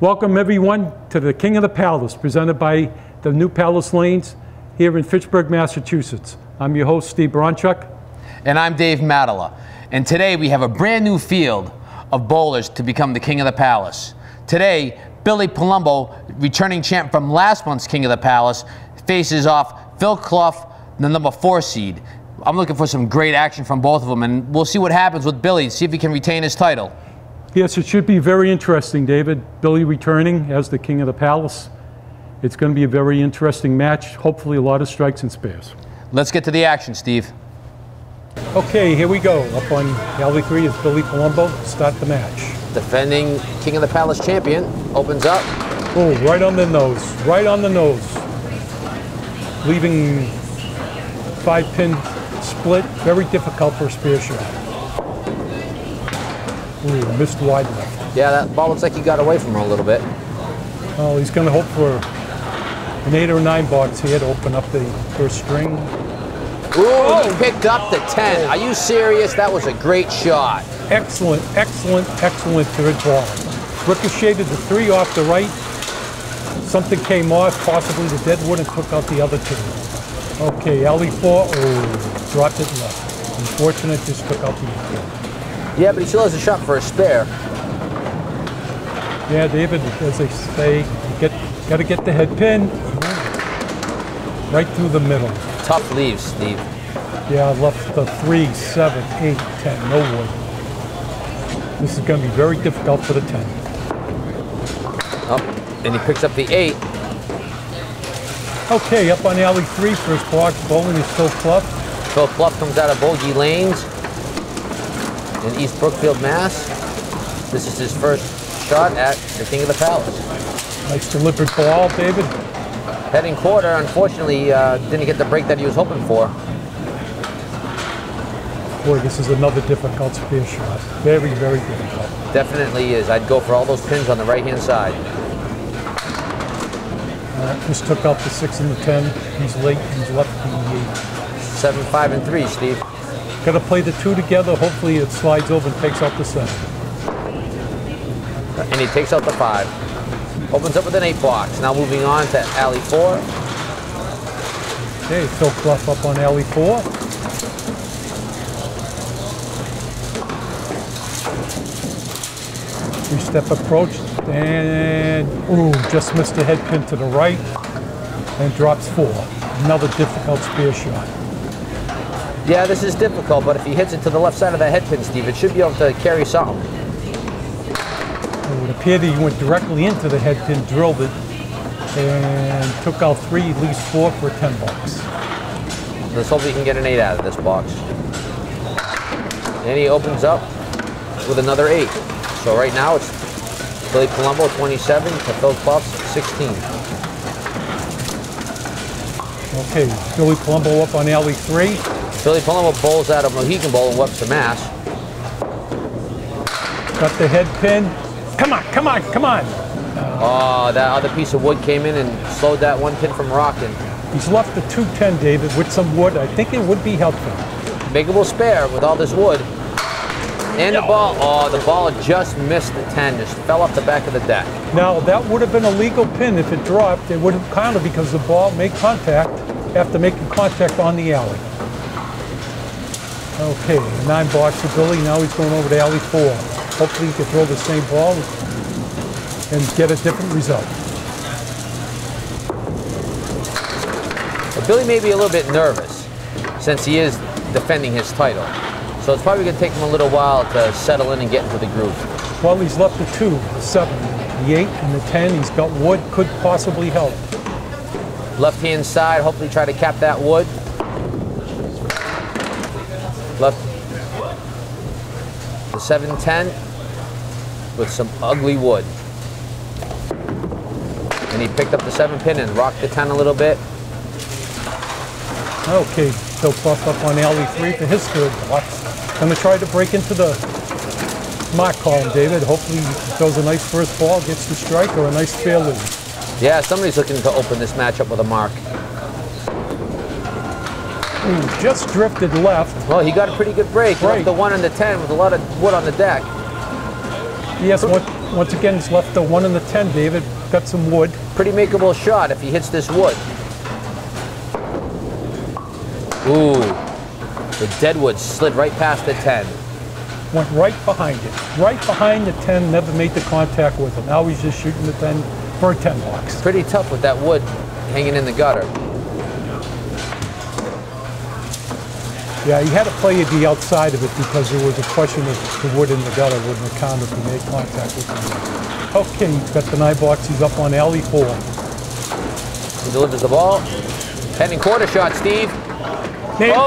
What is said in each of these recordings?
Welcome everyone to the King of the Palace, presented by the New Palace Lanes here in Fitchburg, Massachusetts. I'm your host, Steve Bronchuk. And I'm Dave Matala. And today we have a brand new field of bowlers to become the King of the Palace. Today, Billy Palumbo, returning champ from last month's King of the Palace, faces off Phil Clough, the number 4 seed. I'm looking for some great action from both of them, and we'll see what happens with Billy, see if he can retain his title. Yes, it should be very interesting, David. Billy returning as the King of the Palace. It's going to be a very interesting match. Hopefully a lot of strikes and spares. Let's get to the action, Steve. Okay, here we go. Up on alley 3 is Billy Palumbo. Start the match. Defending King of the Palace champion opens up. Oh, right on the nose. Right on the nose. Leaving 5-pin split. Very difficult for a spare shot. Ooh, missed wide left. Yeah, that ball looks like he got away from her a little bit. Oh, he's going to hope for an 8 or 9 box here to open up the first string. Ooh, he picked up the 10. Are you serious? That was a great shot. Excellent, excellent, excellent third ball. Ricocheted the 3 off the right. Something came off, possibly the dead wood, and took out the other 2. Okay, alley 4. Oh, dropped it left. Unfortunate, just took out the 8. Yeah, but he still has a shot for a spare. Yeah, David, as they say, you got to get the head pin right through the middle. Tough leaves, Steve. Yeah, I left the 3, 7, 8, 10, no wood. This is going to be very difficult for the 10. Oh, and he picks up the 8. Okay, up on alley 3, first box bowling is Phil Clough. Phil Clough comes out of Bogey Lanes in East Brookfield, Mass. This is his first shot at the King of the Palace. Nice delivered ball, David. Heading quarter, unfortunately, didn't get the break that he was hoping for. Boy, this is another difficult spare shot. Very, very difficult. Definitely is. I'd go for all those pins on the right-hand side. Just took out the 6 and the 10. He's late. He's left the 7, 5, and 3, Steve. 8. Got to play the 2 together. Hopefully it slides over and takes out the 7. And he takes out the 5. Opens up with an 8 box. Now moving on to alley 4. Okay, Phil Clough up on alley 4. Three-step approach, and ooh, just missed the head pin to the right, and drops 4. Another difficult spare shot. Yeah, this is difficult, but if he hits it to the left side of that head pin, Steve, it should be able to carry something. It would appear that he went directly into the head pin, drilled it, and took out 3, at least 4 for a 10 box. Let's hope he can get an 8 out of this box. And he opens up with another 8. So right now it's Billy Palumbo 27 to Phil Clough 16. Okay, Billy Palumbo up on alley 3. Billy Palumbo bowls out of Mohegan Bowl in Webster, Mass. Got the head pin. Come on, come on, come on. Oh, that other piece of wood came in and slowed that 1 pin from rocking. He's left the 210, David, with some wood. I think it would be helpful. Makeable spare with all this wood. And the ball, oh, the ball just missed the 10, just fell off the back of the deck. Now, that would have been a legal pin if it dropped. It would have counted because the ball made contact after making contact on the alley. Okay, 9 box for Billy. Now he's going over to alley 4. Hopefully he can throw the same ball and get a different result. But Billy may be a little bit nervous since he is defending his title. So it's probably going to take him a little while to settle in and get into the groove. Well, he's left the 2, the 7, the 8, and the 10. He's got wood, could possibly help. Left-hand side, hopefully try to cap that wood. Left the 7-10 with some ugly wood. And he picked up the 7 pin and rocked the 10 a little bit. Okay, Phil Clough up on alley 3 for his third box. Going to try to break into the mark column, David. Hopefully he throws a nice first ball, gets the strike, or a nice fair lead. Yeah, somebody's looking to open this matchup with a mark. Ooh, just drifted left. Well, he got a pretty good break. Right. The 1 and the 10 with a lot of wood on the deck. Yes, Once again, he's left the 1 and the 10, David. Got some wood. Pretty makeable shot if he hits this wood. Ooh, the deadwood slid right past the 10. Went right behind it. Right behind the 10, never made the contact with it. Now he's just shooting the 10 for a 10 box. Pretty tough with that wood hanging in the gutter. Yeah, he had to play the outside of it because there was a question of the wood in the gutter wouldn't have counted if he made contact with it. Okay, he's got the 9 box. He's up on alley 4. He delivers the ball. Pending quarter shot, Steve. Maybe, Oh,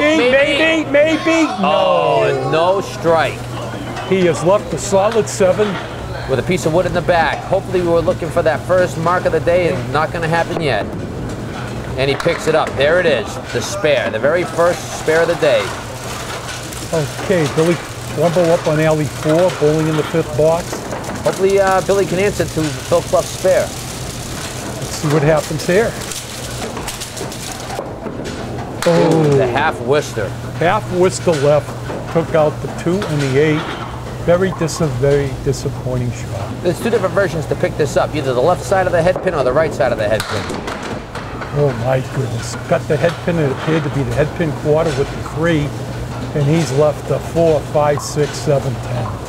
maybe. Oh, no strike. He has left a solid 7. With a piece of wood in the back. Hopefully we were looking for that first mark of the day, and not going to happen yet. And he picks it up. There it is, the spare, the very first spare of the day. Okay, Billy Palumbo up on alley 4, bowling in the 5th box. Hopefully Billy can answer to Phil Clough's spare. Let's see what happens here. Oh, The half Worcester. half Worcester left, took out the 2 and the 8. Very disappointing shot. There's 2 different versions to pick this up, either the left side of the head pin or the right side of the head pin. Oh my goodness. Got the head pin, it appeared to be the head pin quarter with the 3, and he's left a 4, 5, 6, 7, 10.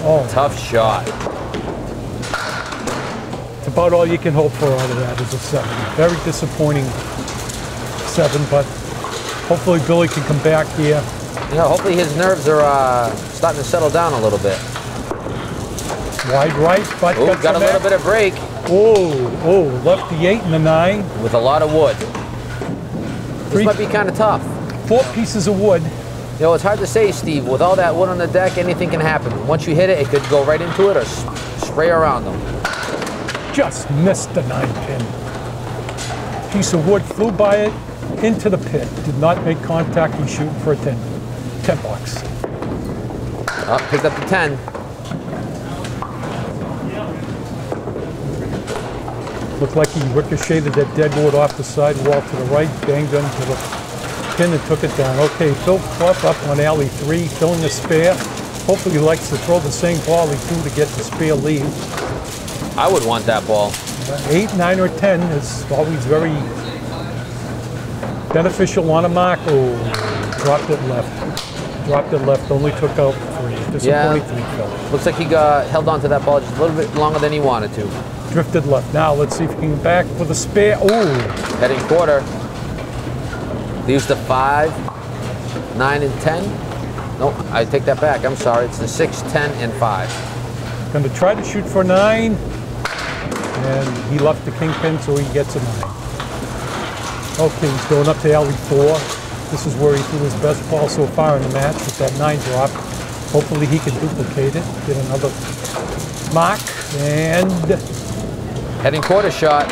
Oh, Tough shot. it's about all you can hope for out of that is a 7. Very disappointing 7, but hopefully Billy can come back here. You know, hopefully his nerves are starting to settle down a little bit. Wide right, but Ooh, got a little bit of break Oh, left the 8 and the 9. with a lot of wood. This 3, might be kind of tough. 4 pieces of wood. You know, it's hard to say, Steve. With all that wood on the deck, anything can happen. Once you hit it, it could go right into it or spray around them. Just missed the 9 pin. Piece of wood flew by it into the pit. Did not make contact. He's shooting for a 10 box. Oh, picked up the 10. Looked like he ricocheted that dead wood off the sidewall to the right, banged into the pin and took it down. Okay, Phil Clough up on alley 3, filling the spare. Hopefully he likes to throw the same ball he threw to get the spare lead. I would want that ball. 8, 9, or 10 is always very beneficial on a mark. Oh, dropped it left. Dropped it left, only took out 3. Disappointing 3, Phil. Looks like he got held on to that ball just a little bit longer than he wanted to. Drifted left. Now let's see if he can get back for the spare. Oh, Heading quarter. Leaves the 5, 9, and 10. No, I take that back. I'm sorry. It's the 6, 10, and 5. going to try to shoot for 9. And he left the kingpin, so he gets a 9. Okay, he's going up to alley 4. This is where he threw his best ball so far in the match with that 9 drop. Hopefully he can duplicate it, get another mark, and... Heading quarter shot.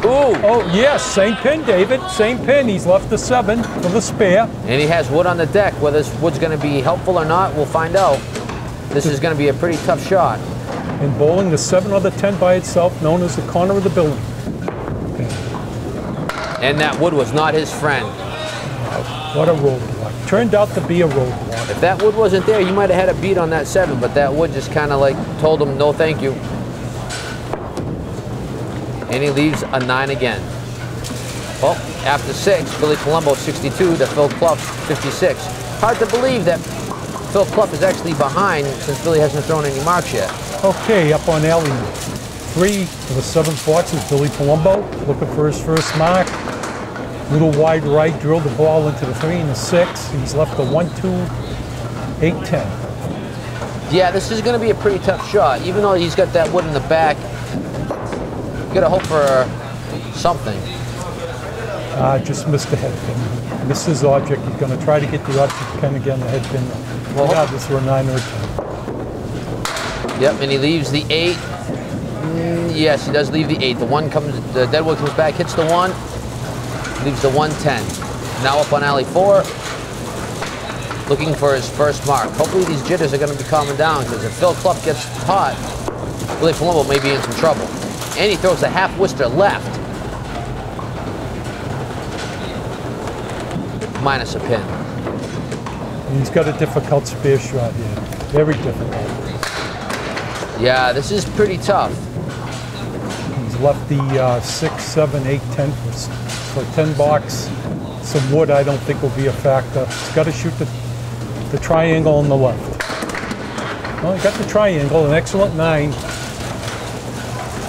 Ooh! Oh, yes, same pin, David. Same pin. He's left the 7 for the spare. And he has wood on the deck. Whether this wood's going to be helpful or not, we'll find out. This is going to be a pretty tough shot. And bowling the 7 or the 10 by itself, known as the corner of the building. Okay. And that wood was not his friend. What a roadblock. Turned out to be a roadblock. If that wood wasn't there, you might have had a beat on that 7, but that wood just kind of like told him no thank you. And he leaves a 9 again. Well, after 6, Billy Palumbo 62 to Phil Clough 56. Hard to believe that Phil Clough is actually behind since Billy hasn't thrown any marks yet. Okay, up on alley 3 for the 7th box is Billy Palumbo, looking for his first mark. Little wide right, drilled the ball into the 3 and the 6. He's left the 1, 2, 8, 10. Yeah, this is going to be a pretty tough shot. Even though he's got that wood in the back, you got to hope for something. Just missed the head pin. Missed his object. He's going to try to get the object pin again, the head pin. Well, this for a 9 or a 10. Yep, and he leaves the 8. Yes, he does leave the 8. The 1 comes, the deadwood comes back, hits the 1, leaves the 110. Now up on alley 4, looking for his first mark. Hopefully these jitters are going to be calming down, because if Phil Clough gets hot, Billy Palumbo may be in some trouble. And he throws a half Worcester left. Minus a pin. He's got a difficult spare shot here. Very difficult. Yeah, this is pretty tough. He's left the 6, 7, 8, 10 for 10 box. Some wood I don't think will be a factor. He's got to shoot the triangle on the left. Well, he got the triangle, an excellent 9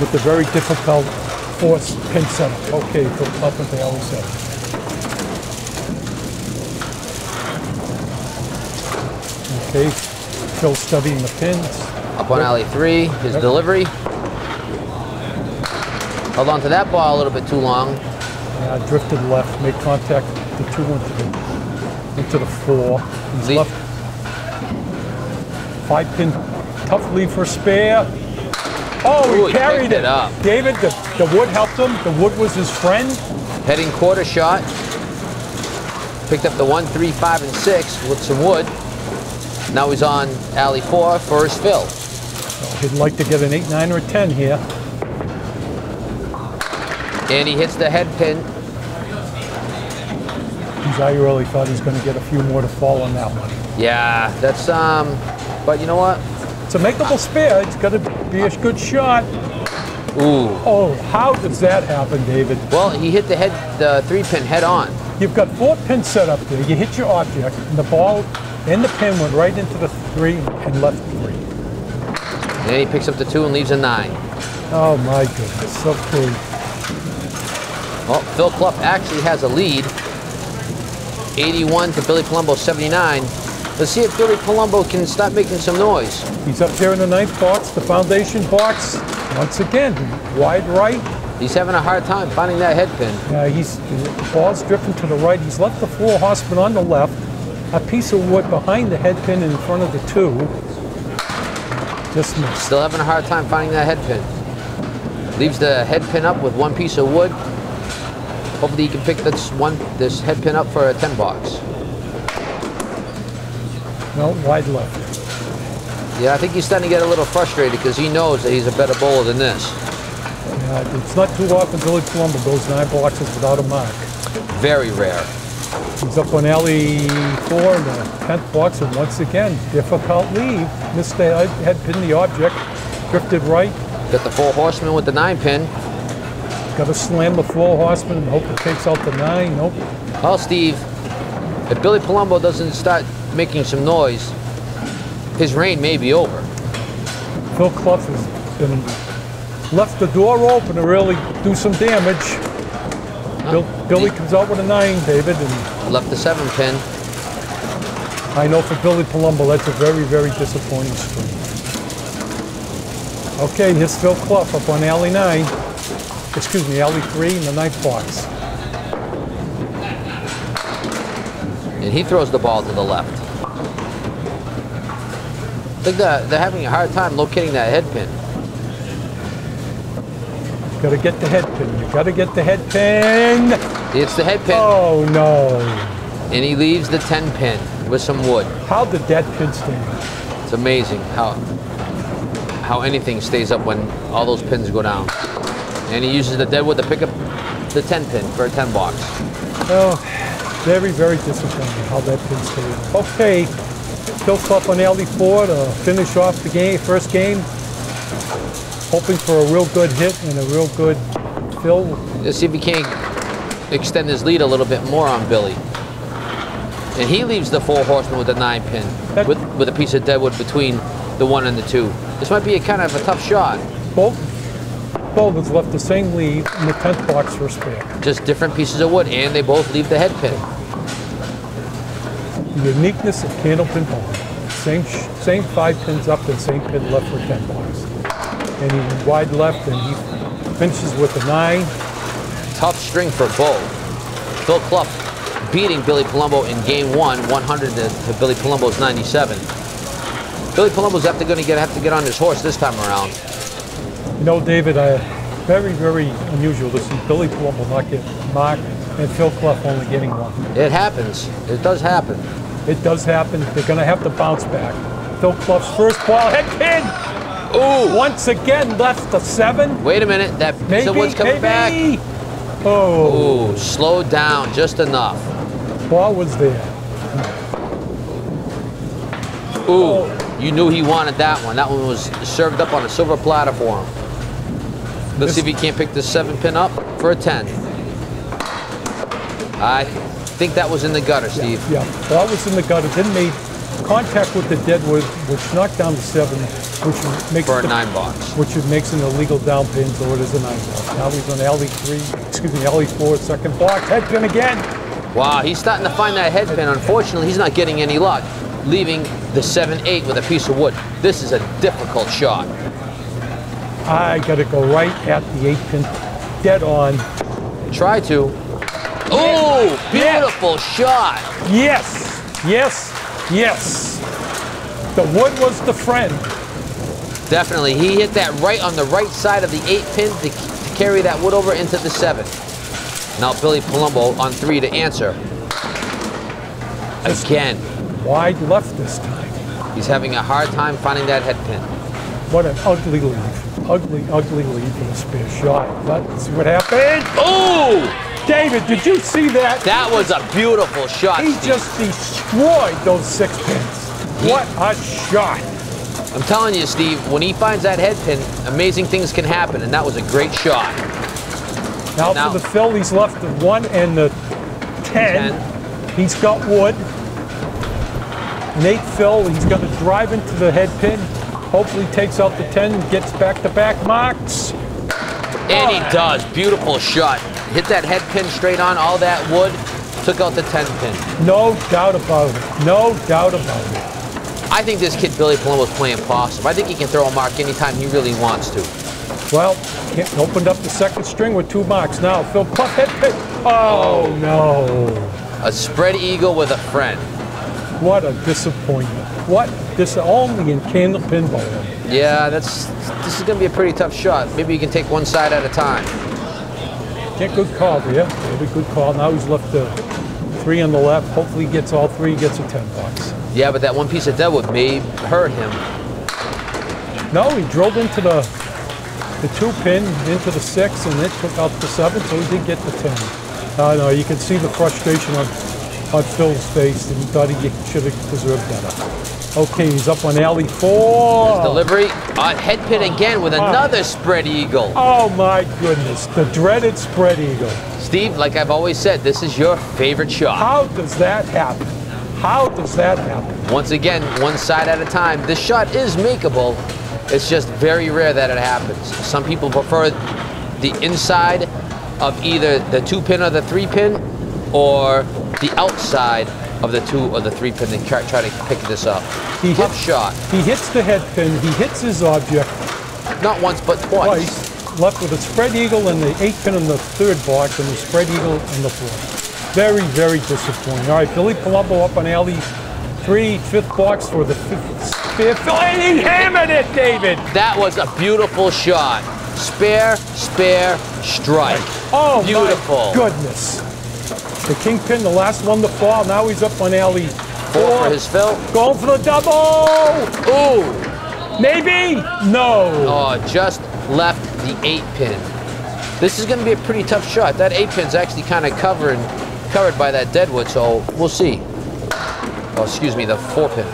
with the very difficult force pin setup. Okay, for up into alley 7. Okay, Phil studying the pins. Up on alley 3, his delivery. Held on to that ball a little bit too long. Drifted left, made contact, the 2 into the 4. He's left. 5 pin, tough lead for spare. Oh, he carried it up. David, the wood helped him. The wood was his friend. Heading quarter shot. Picked up the 1, 3, 5, and 6 with some wood. Now he's on alley 4 for his fill. So he'd like to get an 8, 9, or a 10 here. And he hits the head pin. I really thought he was going to get a few more to fall on that one. Yeah, that's, but you know what? It's a makeable spare. It's got to be a good shot. Ooh. Oh, how does that happen, David? Well, he hit the 3 pin head on. You've got 4 pins set up there. You hit your object, and the ball and the pin went right into the 3 and left 3. And then he picks up the 2 and leaves a 9. Oh my goodness. Okay. Well, Phil Clough actually has a lead. 81 to Billy Palumbo 79. Let's see if Billy Palumbo can start making some noise. He's up there in the 9th box, the foundation box. Once again, wide right. He's having a hard time finding that head pin. Yeah, the ball's drifting to the right. He's left the 4 horsemen on the left. A piece of wood behind the head pin in front of the 2. Just missed. Still having a hard time finding that head pin. Leaves the head pin up with 1 piece of wood. Hopefully he can pick this head pin up for a 10 box. No, wide left. Yeah, I think he's starting to get a little frustrated because he knows that he's a better bowler than this. Yeah, it's not too often Billy Palumbo goes 9 boxes without a mark. Very rare. He's up on alley 4 in the 10th box, and once again, difficult lead. Missed the head pin, the object, drifted right. Got the 4 horsemen with the 9 pin. Got to slam the 4 horsemen and hope it takes out the 9. Nope. Well, Steve, if Billy Palumbo doesn't start making some noise, his reign may be over. Phil Clough has been left the door open to really do some damage. Billy comes out with a 9, David, and left the 7 pin. I know for Billy Palumbo, that's a very, very disappointing string. Okay, here's Phil Clough up on alley 9. Excuse me, alley 3 in the 9th box. And he throws the ball to the left. I think they're having a hard time locating that head pin. Got to get the head pin. You got to get the head pin. It's the head pin. Oh, no. And he leaves the 10 pin with some wood. How did that pin stay? It's amazing how anything stays up when all those pins go down. And he uses the dead wood to pick up the 10 pin for a 10 box. Oh, very, very disappointing how that pin stayed. Okay, Phil Clough on alley 4 to finish off the game, first game. Hoping for a real good hit and a real good fill. Let's see if he can extend his lead a little bit more on Billy. And he leaves the 4 horsemen with the 9 pin with a piece of deadwood between the 1 and the 2. This might be a kind of a tough shot. Both has left the same lead in the 10th box for a spare. Just different pieces of wood, and they both leave the head pin. The uniqueness of Candlepin bowling. Same 5 pins up and same pin left for 10 box. And he went wide left, and he finishes with a 9. Tough string for both. Phil Clough beating Billy Palumbo in game 1, 100 to Billy Palumbo's 97. Billy Palumbo's going to have to get on his horse this time around. You know, David, very, very unusual to see Billy Palumbo not get marked and Phil Clough only getting 1. It happens. It does happen. It does happen. They're going to have to bounce back. Phil Clough's first ball, head pin! Ooh! Once again, left the 7. Wait a minute. That piece of wood's coming back. Oh. Ooh, slowed down just enough. Ball was there. Ooh, You knew he wanted that one. That one was served up on a silver platter for him. Let's see if he can't pick the 7 pin up for a 10. I think that was in the gutter, Steve. Yeah, that was in the gutter. Then made contact with the deadwood, which knocked down the 7, which makes for a 9 box. Which makes an illegal down pin, so it is a 9 box. Now he's on alley 3, excuse me, alley 4, second box, head pin again. Wow, he's starting to find that head pin. Unfortunately, he's not getting any luck, leaving the 7-8 with a piece of wood. This is a difficult shot. I gotta go right at the 8 pin, dead on. Try to. Oh, beautiful shot. Yes, yes, yes. The wood was the friend. Definitely, he hit that right on the right side of the 8 pin to carry that wood over into the 7. Now Billy Palumbo on 3 to answer. Again. Wide left this time. He's having a hard time finding that head pin. What an ugly lead. Ugly, ugly lead for the spear shot. Let's see what happened. Oh! David, did you see that? That was a beautiful shot, He Steve. just destroyed those 6 pins. What a shot. I'm telling you, Steve, when he finds that head pin, amazing things can happen, and that was a great shot. Now for the fill, he's left the 1 and the 10. He's got wood. An 8 fill, he's going to drive into the head pin. Hopefully takes out the 10 and gets back-to-back marks. And he does. Beautiful shot. Hit that head pin straight on, all that wood, took out the 10 pin. No doubt about it. No doubt about it. I think this kid, Billy Palumbo, is playing possum. I think he can throw a mark anytime he really wants to. Well, opened up the second string with 2 marks. Now, Phil Clough head pin. Oh, no. A spread eagle with a friend. What a disappointment. What? This only in Candlepin bowling. Yeah, this is going to be a pretty tough shot. Maybe you can take one side at a time. Yeah, good call, yeah. Maybe good call. Now he's left the 3 on the left. Hopefully he gets all 3, gets a 10 box. Yeah, but that one piece of deadwood may hurt him. No, he drilled into the 2 pin, into the 6, and it took out the 7, so he did get the 10. No, you can see the frustration on Phil's face, and he thought he should have deserved better. Okay, he's up on alley 4. His delivery on head pin again with another spread eagle. Oh my goodness, the dreaded spread eagle. Steve, like I've always said, this is your favorite shot. How does that happen? How does that happen? Once again, one side at a time. This shot is makeable. It's just very rare that it happens. Some people prefer the inside of either the 2 pin or the 3 pin, or the outside of the 2 or the 3 pin and try to pick this up. Tough shot. He hits the head pin, he hits his object. Not once, but twice. Left with a spread eagle and the 8 pin in the 3rd box and the spread eagle in the 4th. Very, very disappointing. All right, Billy Palumbo up on alley 3, 5th box for the 5th. And he hammered it, David! That was a beautiful shot. Spare, spare, strike. Oh, beautiful. My goodness. The kingpin, the last one to fall. Now he's up on alley 4 for his fill. Going for the double! Ooh! Maybe? No. Oh, just left the 8 pin. This is going to be a pretty tough shot. That 8 pin's actually kind of covered by that deadwood, so we'll see. Oh, excuse me, the 4 pin.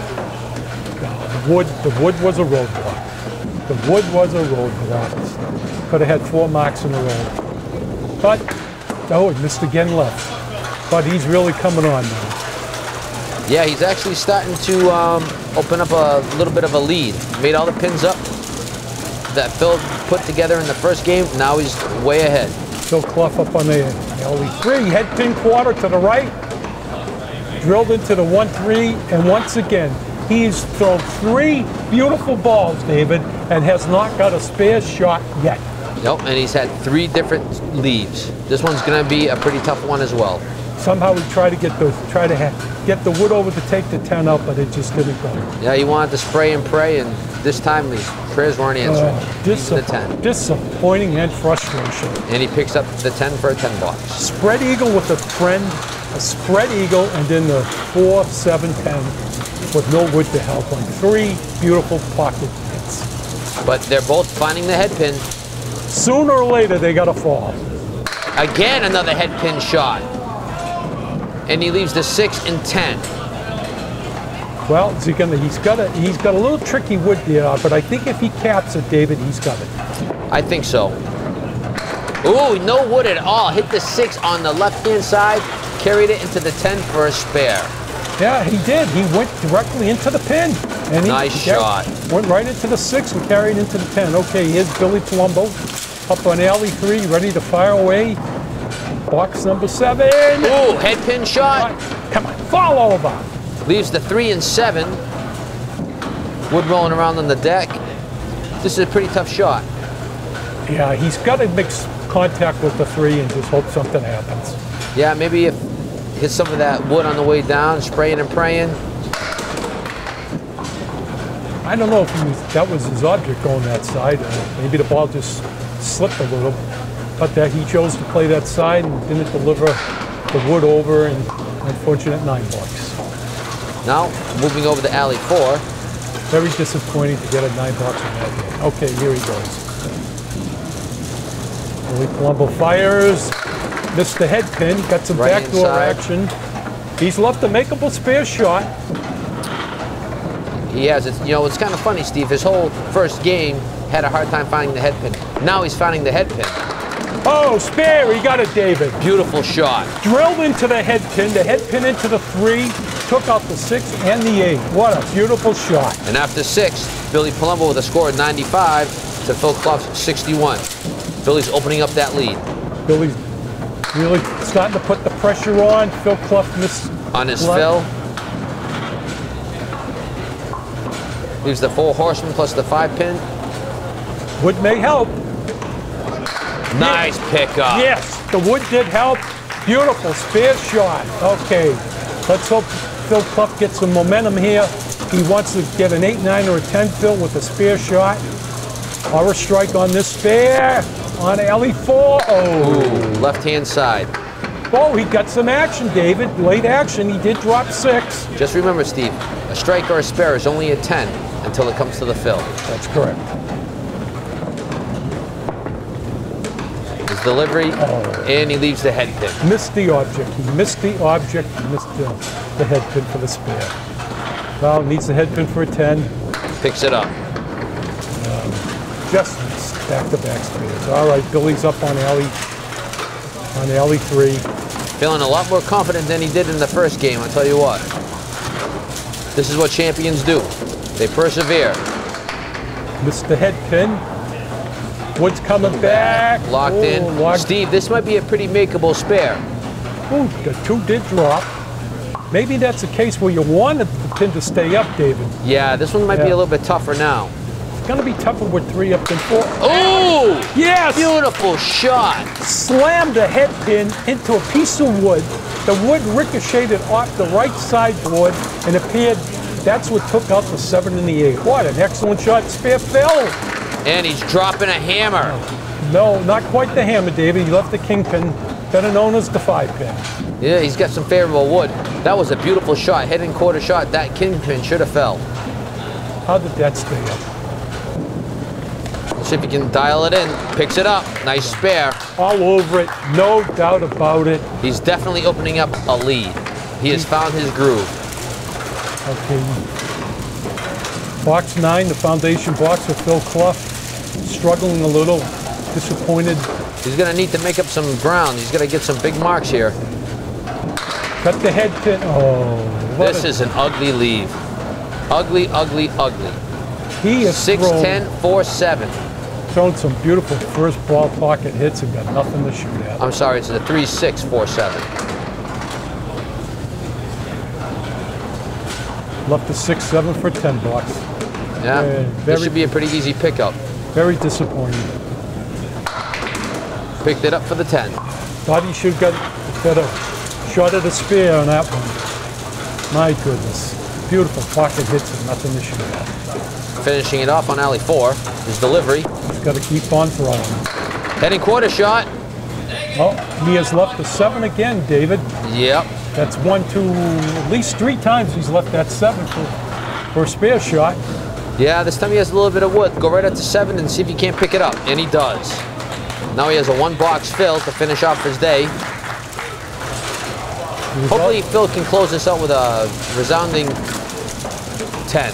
The wood was a roadblock. The wood was a roadblock. Could have had 4 marks in a row. But, oh, he missed again left. But he's really coming on now. Yeah, he's actually starting to open up a little bit of a lead. Made all the pins up that Phil put together in the first game. Now he's way ahead. Phil Clough up on the alley 3. Head pin quarter to the right. Drilled into the 1-3. And once again, he's thrown 3 beautiful balls, David, and has not got a spare shot yet. Nope, and he's had 3 different leaves. This one's going to be a pretty tough one as well. Somehow we tried to get the wood over to take the 10 up, but it just didn't go. Yeah, he wanted to spray and pray, and this time these prayers weren't answered. The 10. Disappointing and frustration. And he picks up the 10 for a 10 box. Spread eagle with a friend, a spread eagle, and then the 4, 7, 10 with no wood to help on 3 beautiful pocket pins. But they're both finding the head pin. Sooner or later, they got to fall. Again, another head pin shot. And he leaves the 6 and 10. Well, is he gonna? He's got a little tricky wood there, but I think if he caps it, David, he's got it. I think so. Ooh, no wood at all. Hit the 6 on the left-hand side, carried it into the 10 for a spare. Yeah, he did. He went directly into the pin. And nice shot. Went right into the 6 and carried into the 10. Okay, here's Billy Palumbo up on alley 3, ready to fire away. Box number 7. Ooh, head pin shot. Come on, fall over. Leaves the 3 and 7. Wood rolling around on the deck. This is a pretty tough shot. Yeah, he's got to make contact with the 3 and just hope something happens. Yeah, maybe if hit some of that wood on the way down, spraying and praying. I don't know if that was his object going that side. Maybe the ball just slipped a little. But that he chose to play that side and didn't deliver the wood over, and unfortunate $9. Now, moving over to alley 4. Very disappointing to get a $9 on that game. Okay, here he goes. Billy Palumbo fires. Missed the head pin. Got some backdoor action. He's left a makeable spare shot. He has. It's kind of funny, Steve. His whole first game had a hard time finding the head pin. Now he's finding the head pin. Oh, spare. He got it, David. Beautiful shot. Drilled into the head pin into the 3, took out the 6 and the 8. What a beautiful shot. And after 6, Billy Palumbo with a score of 95 to Phil Clough's 61. Billy's opening up that lead. Billy's really starting to put the pressure on. Phil Clough missed on his fill. Leaves the 4 horsemen plus the 5 pin. Wood may help. Nice pickup. Yes, the wood did help. Beautiful spare shot. Okay, let's hope Phil Clough gets some momentum here. He wants to get an 8, 9, or a 10 fill with a spare shot. Or a strike on this spare. On alley 4. Oh. Ooh, left-hand side. Oh, he got some action, David. Late action. He did drop 6. Just remember, Steve, a strike or a spare is only a 10 until it comes to the fill. That's correct. His delivery, and he leaves the head pin. Missed the object. He missed the object. He missed the head pin for the spare. Well, needs the head pin for a 10. Picks it up. Just back-to-back spares. All right, Billy's up on alley 3. Feeling a lot more confident than he did in the first game, I'll tell you what. This is what champions do. They persevere. Missed the head pin. Wood's coming back. Locked in. Steve, this might be a pretty makeable spare. Ooh, the 2 did drop. Maybe that's a case where you wanted the pin to stay up, David. Yeah, this one might be a little bit tougher now. It's going to be tougher with 3 up than 4. Oh! Yes! Beautiful shot. Slammed the head pin into a piece of wood. The wood ricocheted off the right sideboard and appeared. That's what took out the 7 and the 8. What an excellent shot. Spare fill. And he's dropping a hammer. No, not quite the hammer, David. He left the kingpin, better known as the 5 pin. Yeah, he's got some favorable wood. That was a beautiful shot. Head and quarter shot. That kingpin should have fell. How did that stay up? See if he can dial it in. Picks it up. Nice spare. All over it. No doubt about it. He's definitely opening up a lead. He has found his groove. Okay. Box 9, the foundation box for Phil Clough. Struggling a little. Disappointed. He's going to need to make up some ground. He's going to get some big marks here. Cut the head pin. Oh. This is an ugly leave. Ugly, ugly, ugly. He is 6-10, 4-7. Thrown some beautiful first ball pocket hits and got nothing to shoot at. I'm sorry, it's a 3-6, 4-7. Left the 6-7 for $10. Yeah, this should be a pretty easy pickup. Very disappointing. Picked it up for the 10. Thought he should have got a better shot at a spare on that one. My goodness. Beautiful pocket hits and nothing to shoot at. Finishing it off on alley 4. His delivery. He's got to keep on throwing. Heading quarter shot. Oh, he has left the 7 again, David. Yep. That's 1, 2, at least 3 times he's left that 7 for a spare shot. Yeah, this time he has a little bit of wood. Go right up to 7 and see if he can't pick it up. And he does. Now he has a 1-box fill to finish off his day. Hopefully Phil can close this out with a resounding 10.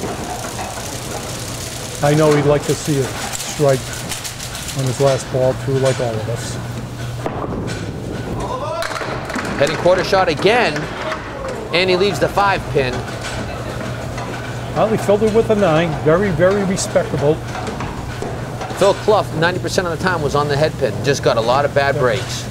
I know he'd like to see a strike on his last ball too, like all of us. Heading quarter shot again, and he leaves the 5-pin. Well, he filled it with a 9. Very, very respectable. Phil Clough, 90% of the time, was on the head pin. Just got a lot of bad breaks.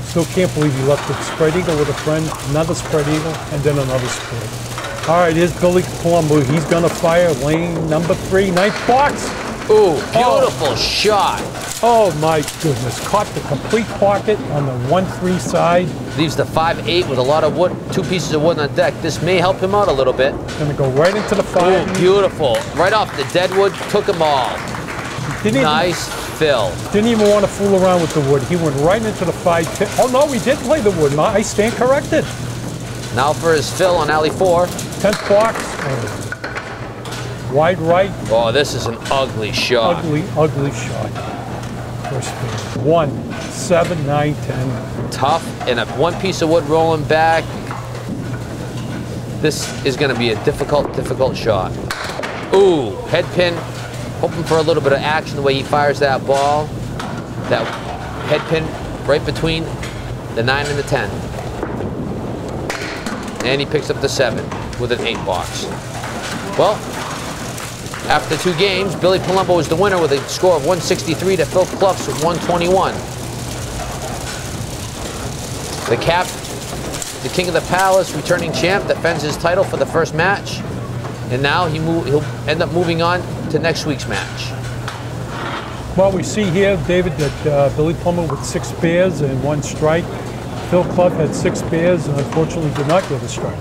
Still can't believe he left the spread eagle with a friend, another spread eagle, and then another spread. All right, here's Billy Palumbo. He's gonna fire lane number 3, 9th box. Ooh, beautiful shot. Oh my goodness, caught the complete pocket on the 1-3 side. Leaves the 5-8 with a lot of wood, 2 pieces of wood on deck. This may help him out a little bit. Gonna go right into the 5. Ooh, beautiful. Right off the dead wood, took them all. Nice fill. Didn't even want to fool around with the wood. He went right into the 5 pin. Oh no, we did play the wood. I stand corrected. Now for his fill on alley 4. 10th box. Wide right. Oh, this is an ugly shot. Ugly, ugly shot. First spin. 1, 7, 9, 10. Tough, and a 1 piece of wood rolling back. This is going to be a difficult shot. Ooh, head pin. Hoping for a little bit of action the way he fires that ball. That head pin right between the 9 and the 10. And he picks up the 7 with an 8 box. Well, after 2 games, Billy Palumbo is the winner with a score of 163 to Phil Clough's 121. The Cap, the King of the Palace, returning champ, defends his title for the first match. And now he'll end up moving on to next week's match. Well, we see here, David, that Billy Palumbo with 6 spares and 1 strike. Phil Clough had 6 spares and unfortunately did not get a strike.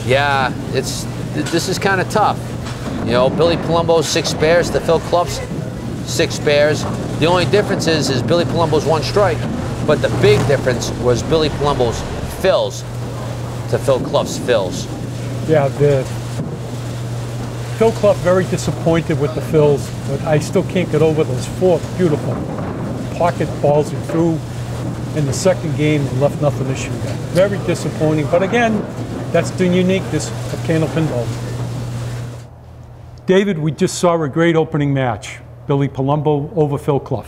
Yeah, this is kind of tough. You know, Billy Palumbo's 6 spares to Phil Clough's 6 spares. The only difference is Billy Palumbo's 1 strike, but the big difference was Billy Palumbo's fills to Phil Clough's fills. Yeah, Phil Clough very disappointed with the fills, but I still can't get over those 4 beautiful pocket balls he threw in the second game and left nothing to shoot at. Very disappointing, but again, that's the uniqueness of Candlepin bowling. David, we just saw a great opening match. Billy Palumbo over Phil Clough.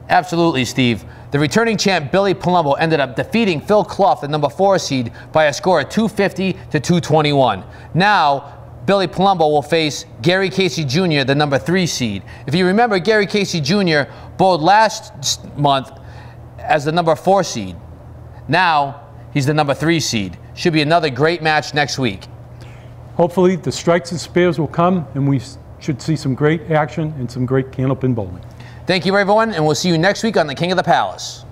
Absolutely, Steve. The returning champ Billy Palumbo ended up defeating Phil Clough, the number 4 seed, by a score of 250 to 221. Now, Billy Palumbo will face Gary Casey Jr., the number 3 seed. If you remember, Gary Casey Jr. bowled last month as the number 4 seed. Now, he's the number 3 seed. Should be another great match next week. Hopefully, the strikes and spares will come, and we should see some great action and some great Candlepin bowling. Thank you, everyone, and we'll see you next week on the King of the Palace.